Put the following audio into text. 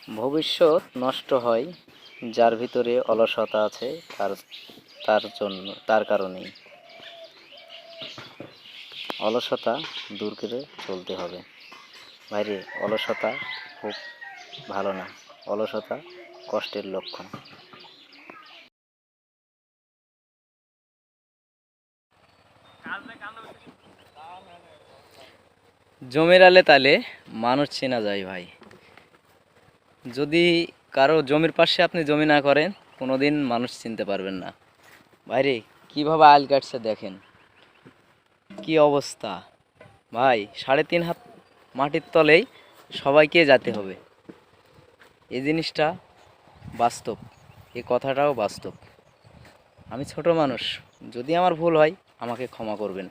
ভবিষ্যৎ নষ্ট হয় যার ভিতরে অলসতা আছে তার কারণেই। অলসতা দূর করে চলতে হবে। বাইরে অলসতা খুব ভালো না, অলসতা কষ্টের লক্ষণ। জমির আলে তালে মানুষ চেনা যায় ভাই। যদি কারো জমির পাশে আপনি জমি না করেন, কোনোদিন মানুষ চিনতে পারবেন না। ভাইরে কীভাবে আল কাটছে দেখেন, কি অবস্থা ভাই। 3.5 হাত মাটির তলেই সবাইকে যেতে হবে। এই জিনিসটা বাস্তব, এই কথাটাও বাস্তব। আমি ছোট মানুষ, যদি আমার ভুল হয় আমাকে ক্ষমা করবেন।